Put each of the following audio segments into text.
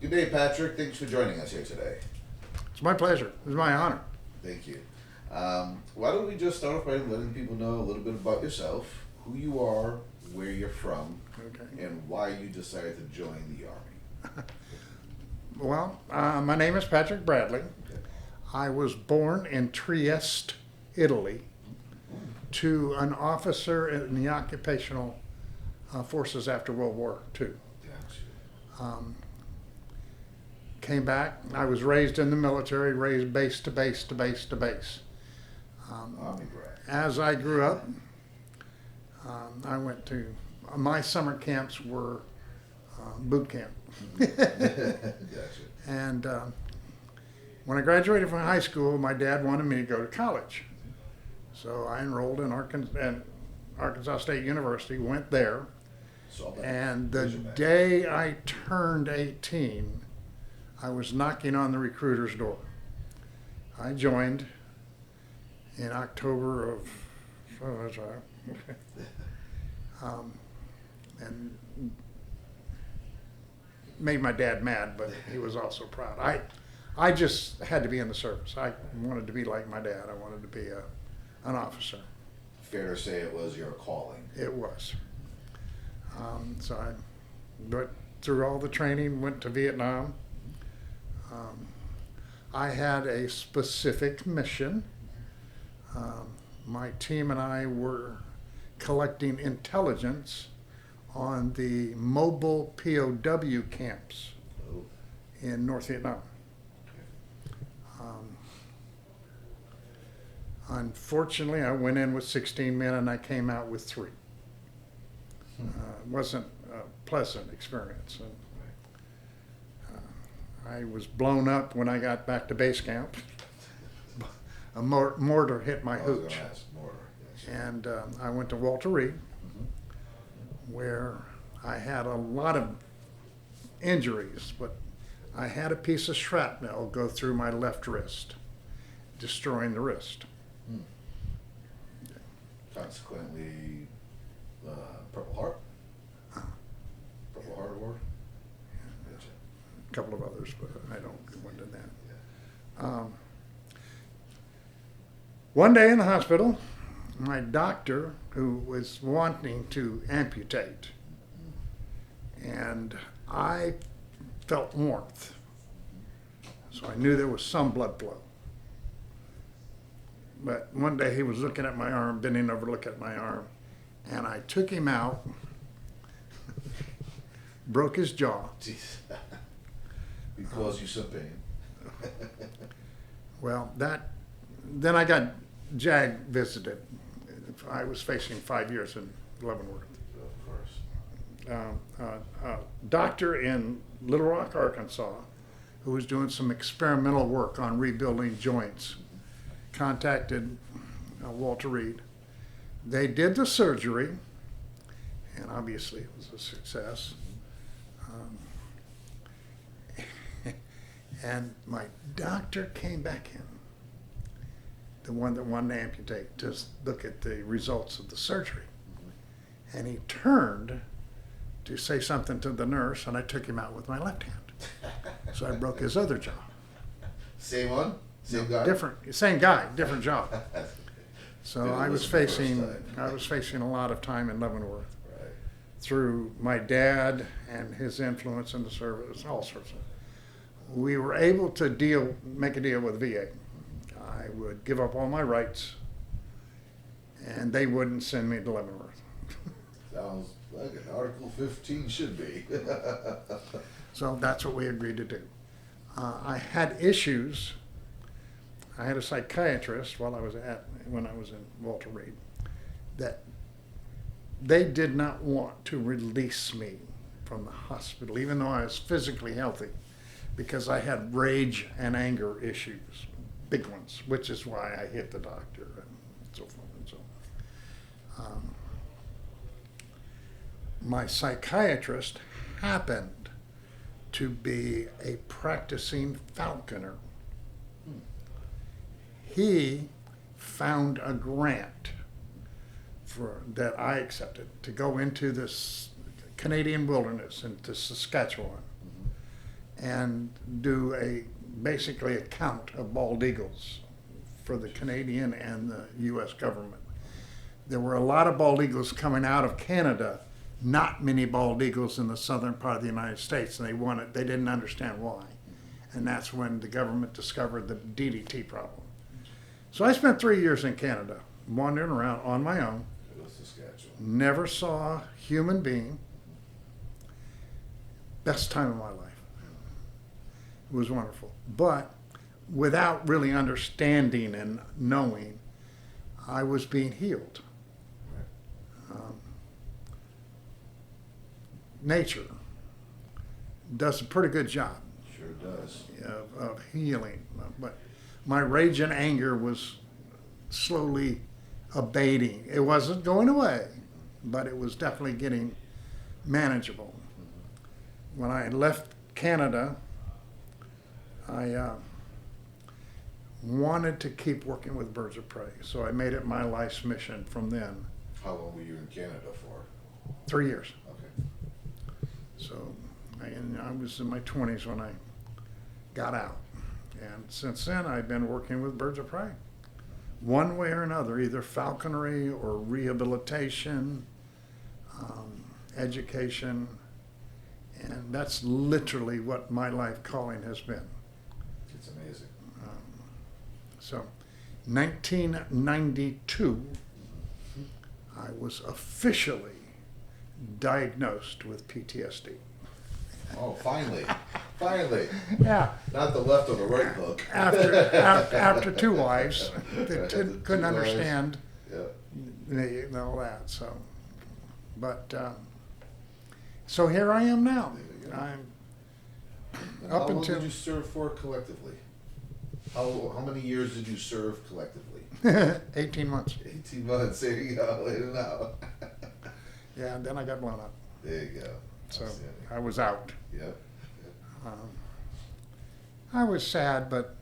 Good day, Patrick. Thanks for joining us here today. It's my pleasure. It's my honor. Thank you. Why don't we just start off by letting people know a little bit about yourself, who you are, where you're from, Okay. and why you decided to join the Army. Well, my name is Patrick Bradley. Okay. I was born in Trieste, Italy, to an officer in the occupational forces after World War II. Gotcha. Came back. I was raised in the military, raised base to base to base to base. Army brat. As I grew up, I went to, my summer camps were boot camp. Gotcha. And when I graduated from high school, my dad wanted me to go to college. So I enrolled in Arkansas State University, went there, Saw that. and the Razorback. day I turned 18, I was knocking on the recruiter's door. I joined in October of, and made my dad mad, but he was also proud. I just had to be in the service. I wanted to be like my dad. I wanted to be an officer. Fair to say it was your calling. It was. So I went through all the training, went to Vietnam. I had a specific mission. My team and I were collecting intelligence on the mobile POW camps Oh, in North Vietnam. Unfortunately, I went in with 16 men and I came out with 3. It wasn't a pleasant experience. And, I was blown up when I got back to base camp. A mortar hit my I was hooch. gonna ask more. Yes. And I went to Walter Reed, where I had a lot of injuries, but I had a piece of shrapnel go through my left wrist, destroying the wrist. Consequently, Purple Heart. Purple Heart Award. Gotcha. A couple of others, but I don't go into that. Yeah. One day in the hospital, my doctor, who was wanting to amputate, and I felt warmth, so I knew there was some blood flow. But one day he was looking at my arm, bending over to look at my arm, and I took him out, broke his jaw. Jeez. It caused you some pain. Well, then I got JAG visited. I was facing 5 years in Leavenworth. Of course. A doctor in Little Rock, Arkansas, who was doing some experimental work on rebuilding joints, contacted Walter Reed. They did the surgery, and obviously it was a success. And my doctor came back in, the one that wanted to amputate, to look at the results of the surgery. And he turned to say something to the nurse, and I took him out with my left hand. So I broke his other jaw. Same one? Same guy? Different, same guy, different jaw. So Didn't I was listen the first facing, time. I was facing a lot of time in Leavenworth Right. through my dad and his influence in the service, all sorts of. We were able to make a deal with VA. I would give up all my rights, and they wouldn't send me to Leavenworth. Sounds like an Article 15 should be. So that's what we agreed to do. I had issues. I had a psychiatrist when I was in Walter Reed, that they did not want to release me from the hospital, even though I was physically healthy, because I had rage and anger issues, big ones, which is why I hit the doctor and so forth and so on. My psychiatrist happened to be a practicing falconer. He found a grant that I accepted to go into this Canadian wilderness into Saskatchewan and do basically a count of bald eagles for the Canadian and the U.S. government. There were a lot of bald eagles coming out of Canada, not many bald eagles in the southern part of the United States, and they didn't understand why. And that's when the government discovered the DDT problem. So I spent 3 years in Canada, wandering around on my own, never saw a human being. Best time of my life. It was wonderful. But without really understanding and knowing, I was being healed. Nature does a pretty good job. Sure does. Of healing. But my rage and anger was slowly abating. It wasn't going away, but it was definitely getting manageable. When I left Canada, I wanted to keep working with birds of prey, so I made it my life's mission from then. How long were you in Canada for? 3 years. Okay. So I was in my 20s when I got out. And since then, I've been working with birds of prey. One way or another, either falconry or rehabilitation, education, and that's literally what my life calling has been. It's amazing. So, 1992, I was officially diagnosed with PTSD. Oh, finally. Finally. Yeah. Not the left or the right hook. After two wives that couldn't understand all that. So, but so here I am now. I'm How long did you serve for collectively? How many years did you serve collectively? 18 months. 18 months. There you go. Let it out. Yeah, and then I got blown up. There you go. So I was out. Yep. I was sad, but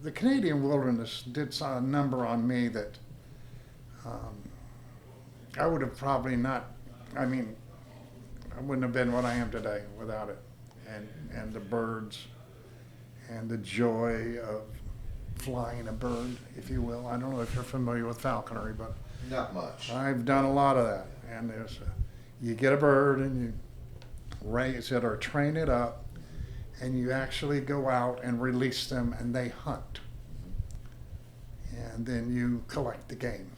the Canadian wilderness did a number on me that I would have probably not, I wouldn't have been what I am today without it. And the birds and the joy of flying a bird, if you will. I don't know if you're familiar with falconry, but not much. I've done a lot of that. And you get a bird and you raise it or train it up, and you actually go out and release them and they hunt. And then you collect the game.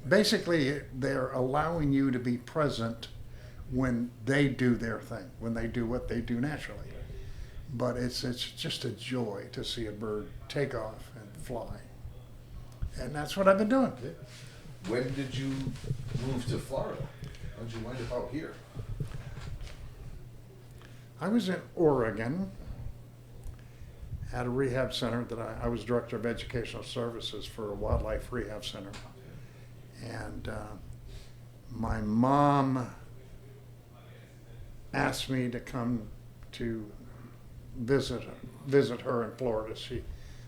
Basically, they're allowing you to be present when they do their thing, when they do what they do naturally. But it's just a joy to see a bird take off and fly. And that's what I've been doing. When did you move to Florida? How did you wind up out here? I was in Oregon at a rehab center that I was director of educational services for a wildlife rehab center. And my mom asked me to come to visit her in Florida.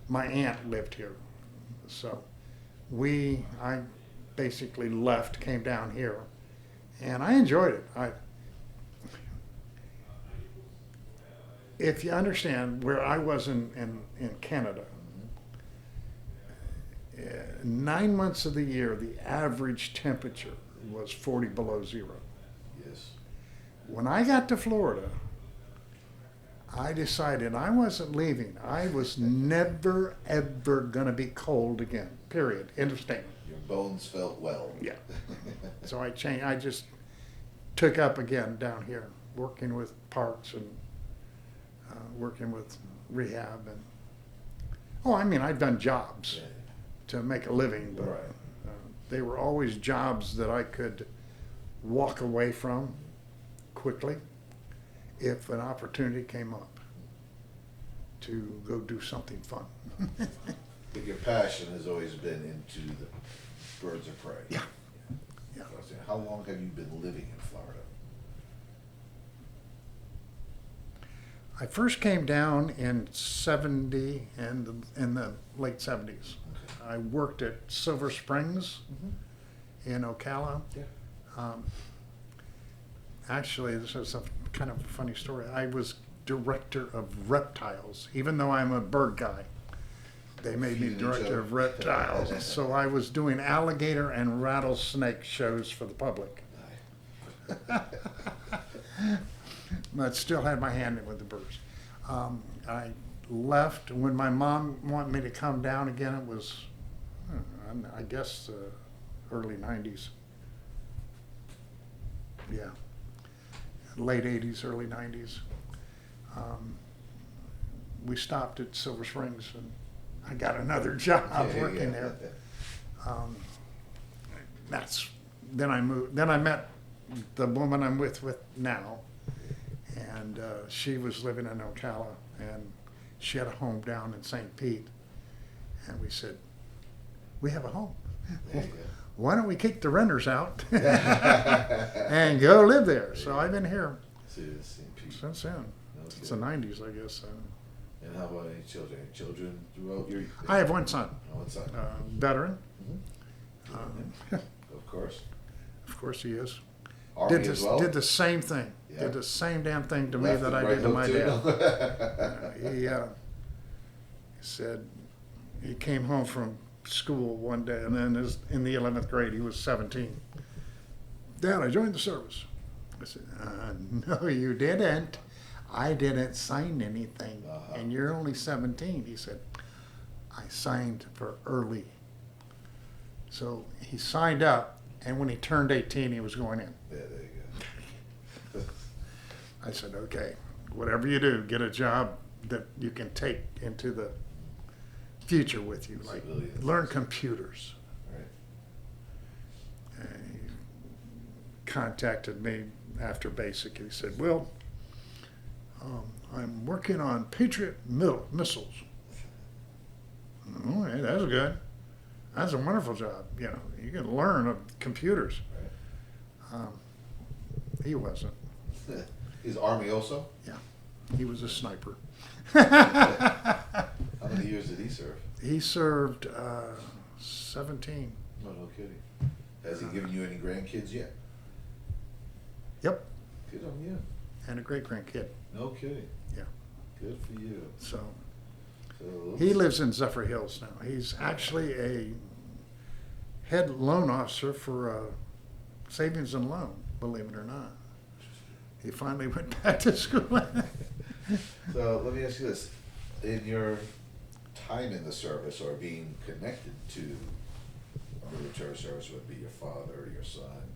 My aunt lived here. So I basically left, came down here, and I enjoyed it. If you understand where I was in Canada, 9 months of the year, the average temperature was 40 below zero. Yes. When I got to Florida, I decided I wasn't leaving. I was never, ever going to be cold again, period. End of statement. Your bones felt well. Yeah. So I changed. I just took up again down here, working with parks and working with rehab. And I've done jobs to make a living, but Right. They were always jobs that I could walk away from quickly if an opportunity came up to go do something fun. But your passion has always been into the birds of prey. Yeah. Yeah. How long have you been living in Florida? I first came down in '70 and in the late '70s. Okay. I worked at Silver Springs in Ocala. Yeah. Actually, this is a kind of a funny story. I was director of reptiles, even though I'm a bird guy. They made me director of reptiles. So I was doing alligator and rattlesnake shows for the public. But still had my hand in with the birds. I left when my mom wanted me to come down again. It was, I guess, early 90s. Yeah, late 80s, early 90s. We stopped at Silver Springs, and I got another job working there. Then I moved. Then I met the woman I'm with now, and she was living in Ocala, and she had a home down in St. Pete, and we said, we have a home. Why don't we kick the renters out and go live there? So I've been here since then. Since the 90s, I guess. And how about any children? Any children throughout your... I have one son. One son. Veteran. Mm-hmm. Of course. Of course he is. Army as well? Did the same thing. Yeah. Did the same damn thing to me that I did to my dad. He said he came home from school one day, and then in the 11th grade, he was 17. Dad, I joined the service. I said, no, you didn't. I didn't sign anything, and you're only 17. He said, I signed for early. So he signed up, and when he turned 18, he was going in. Yeah, there you go. I said, okay, whatever you do, get a job that you can take into the future with you, like learn computers. Right. He contacted me after basic. He said, Will, I'm working on Patriot missiles. Oh, hey, that's good. That's a wonderful job. You know, you can learn of computers. Right. He wasn't. He's Army also? Yeah, he was a sniper. How many years did he serve? He served 17. Oh, no kidding. Has he given you any grandkids yet? Yep. Good on you. And a great-grandkid. No kidding. Yeah. Good for you. So he lives in Zephyr Hills now. He's actually a head loan officer for savings and loan, believe it or not. He finally went back to school. So let me ask you this. In your time in the service or being connected to a military service, would be your father or your son,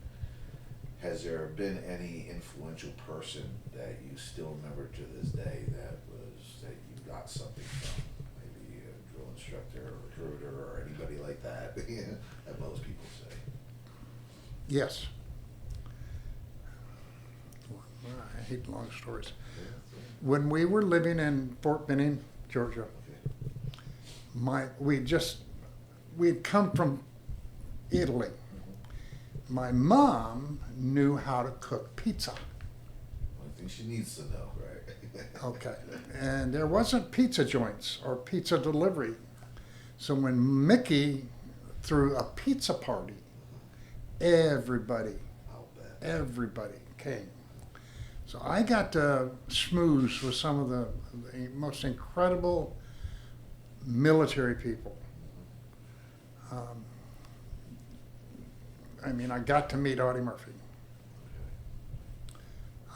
has there been any influential person that you still remember to this day that you got something from? Maybe a drill instructor or recruiter or anybody like that, that most people say. Yes. I hate long stories. When we were living in Fort Benning, Georgia, we'd come from Italy. My mom knew how to cook pizza. One thing she needs to know, right? Okay. And there wasn't pizza joints or pizza delivery. So when Mickey threw a pizza party, everybody came. So I got to schmooze with some of the most incredible military people. I got to meet Audie Murphy.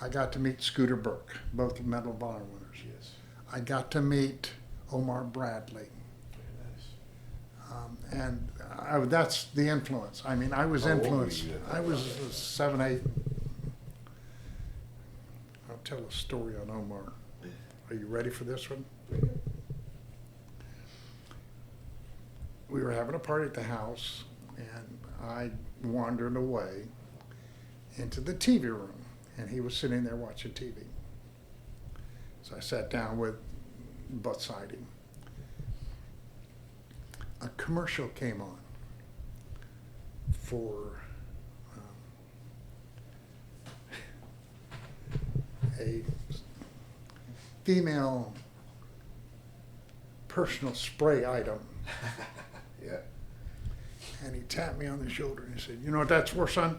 I got to meet Scooter Burke, both Medal of Honor winners. Yes. I got to meet Omar Bradley. Very nice. And that's the influence. I was influenced. I was 7, 8. I'll tell a story on Omar. Are you ready for this one? We were having a party at the house, and I wandered away into the TV room, and he was sitting there watching TV. So I sat down beside him. A commercial came on for a female personal spray item. Yeah. And he tapped me on the shoulder and he said, "You know what that's for, son?"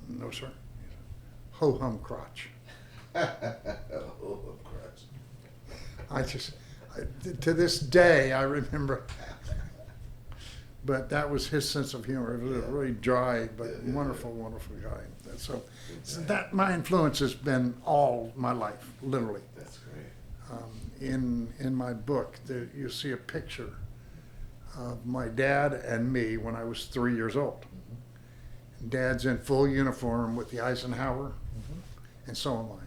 "No, sir." He said, ho-hum crotch. Oh, Christ. To this day, I remember. But that was his sense of humor. It was a really dry but wonderful, wonderful guy. So that my influence has been all my life, literally. That's great. In my book, you see a picture of my dad and me when I was 3 years old. Dad's in full uniform with the Eisenhower, and so am I.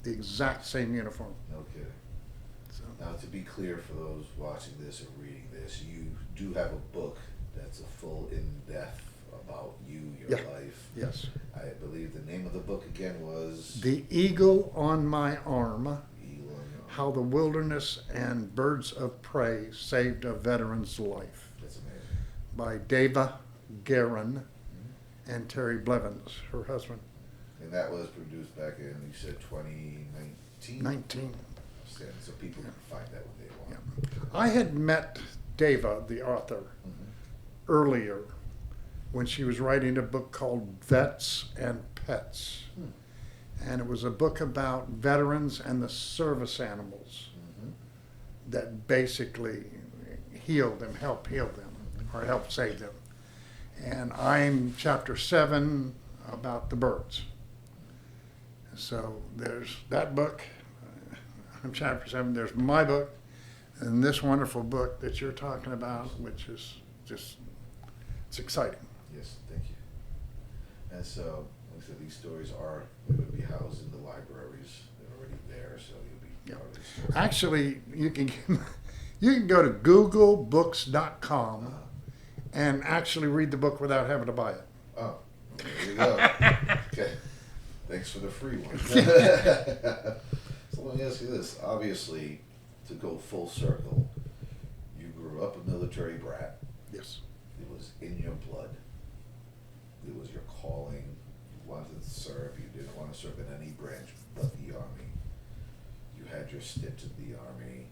The exact same uniform. No kidding. So, Now, to be clear for those watching this or reading this, you do have a book that's a full in-depth about you, your life. yes. I believe the name of the book again was The Eagle on My Arm, Eagle on Your Arm. How the Wilderness and Birds of Prey Saved a Veteran's Life, That's amazing. by Dava Guerin and Terry Blevins, her husband. And that was produced back in, you said 2019? 19. So people can find that when they want. I had met Dava, the author, earlier when she was writing a book called Vets and Pets. And it was a book about veterans and the service animals that basically heal them, help heal them, or help save them. And I'm chapter 7 about the birds. So there's that book. I'm chapter 7. There's my book, and this wonderful book that you're talking about, which is just, it's exciting. Yes, thank you. And so, like I said, these stories are going to be housed in the libraries. They're already there, so you'll be part of the story. Actually, you can go to googlebooks.com and actually read the book without having to buy it. Oh, there you go. Okay. Thanks for the free one. So let me ask you this. Obviously, to go full circle, you grew up a military brat. Yes. It was in your blood. It was your calling. You wanted to serve. You didn't want to serve in any branch but the Army. You had your stint in the Army.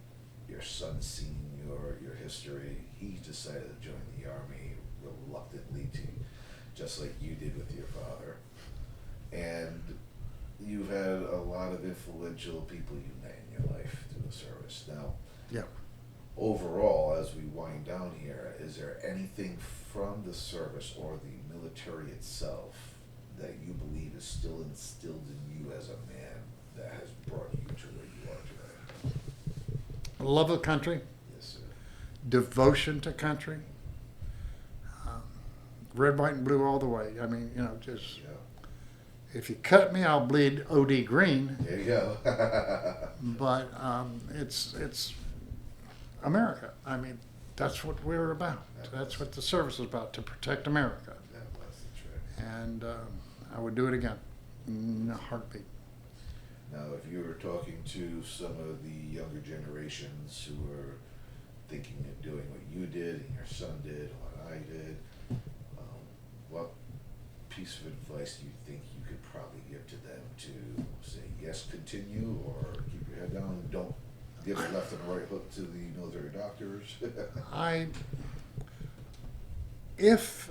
Your son seen your history. He decided to join the Army reluctantly, just like you did with your father. And you've had a lot of influential people you met in your life through the service. Now, overall, as we wind down here, is there anything from the service or the military itself that you believe is still instilled in you as a man that has brought you to where you are today? Love of country, Yes, sir. devotion to country, red, white, and blue all the way. I mean, just if you cut me, I'll bleed OD green. There you go. But it's America. I mean, that's what we're about. That's what the service is about, to protect America. That was the trick. And I would do it again in a heartbeat. Now, if you were talking to some of the younger generations who were thinking of doing what you did and your son did and what I did, what piece of advice do you think you could probably give to them to say, yes, continue, or keep your head down and don't give a left and a right hook to the military doctors? If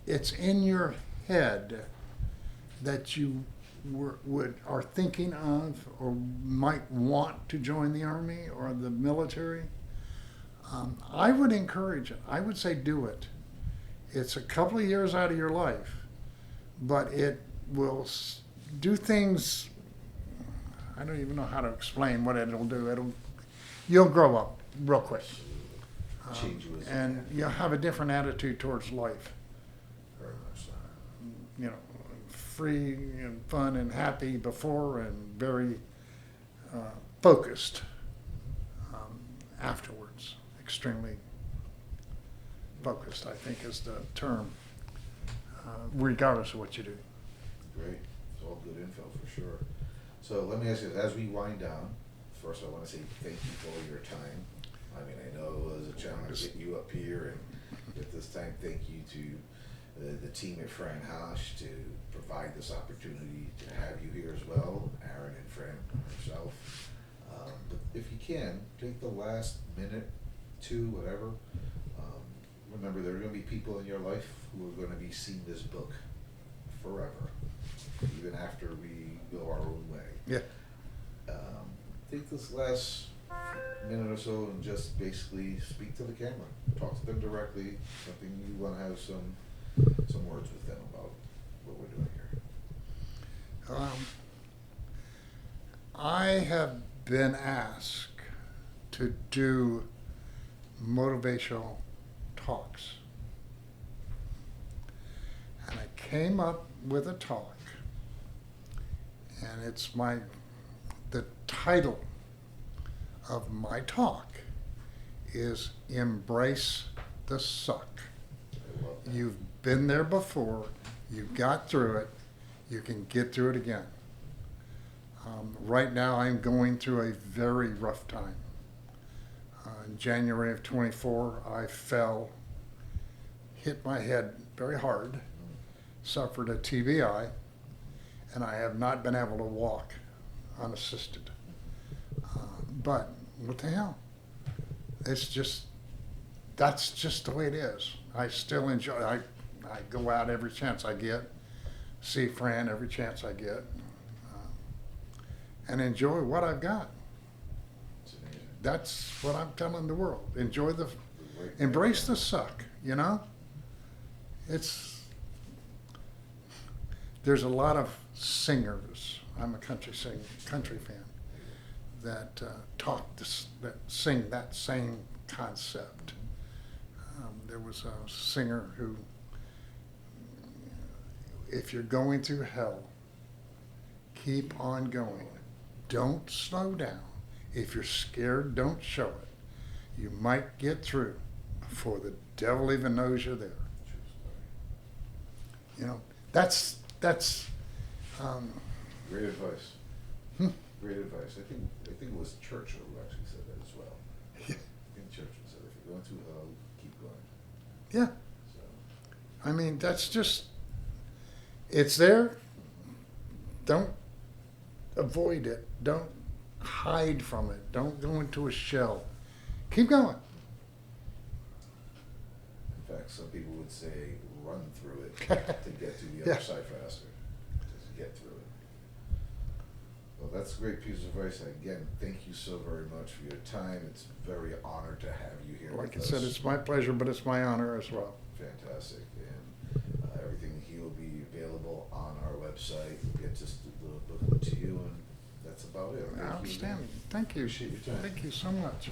it's in your head that you are thinking of or might want to join the Army or the military, I would encourage it. I would say do it. It's a couple of years out of your life, but it will do things. I don't even know how to explain what it'll do. You'll grow up real quick. Change you as a And man. you'll have a different attitude towards life. Very much so. Free and fun and happy before, and very focused afterwards. Extremely focused, I think, is the term, regardless of what you do. Great. It's all good info for sure. So let me ask you, as we wind down, first I want to say thank you for all your time. I mean, I know it was a challenge to get you up here, and at this time, thank you to the team at Fran Hosh to provide this opportunity to have you here as well, Aaron and Fran herself. But if you can, take the last minute, two, whatever. Remember, there are going to be people in your life who are going to be seeing this book forever. even after we go our own way. Yeah. Take this last minute or so and just basically speak to the camera. Talk to them directly, something you want to have some words with them about what we're doing here. I have been asked to do motivational talks. And I came up with a talk, and the title of my talk is Embrace the Suck. I love that. You've been there before, you got through it, you can get through it again. Right now I'm going through a very rough time. In January of 24, I fell, hit my head very hard, suffered a TBI, and I have not been able to walk unassisted. But what the hell? That's just the way it is. I still enjoy, I go out every chance I get, see Fran every chance I get, and enjoy what I've got. It's amazing. That's what I'm telling the world. Enjoy Right embrace there. the suck, you know? There's a lot of singers, I'm a country fan, that that sing that same concept. There was a singer who, if you're going through hell, keep on going. Don't slow down. If you're scared, don't show it. You might get through before the devil even knows you're there. True story. You know, that's Great advice. Hmm. Great advice. I think it was Churchill who actually said that as well. Yeah. I think Churchill said, if you're going through hell, keep going. Yeah. So, I mean, it's there. Don't avoid it. Don't hide from it. Don't go into a shell. Keep going. in fact, some people would say run through it to get to the other Yeah. side faster. Just get through it. Well, that's a great piece of advice. Again, thank you so very much for your time. It's very honored to have you here Like I with said, us. it's my pleasure, but it's my honor as well. Fantastic. And everything here will be available on our website. We'll get just a little booklet to you, and that's about it. Thank you again. Outstanding. Thank you. Appreciate your time. Thank you so much.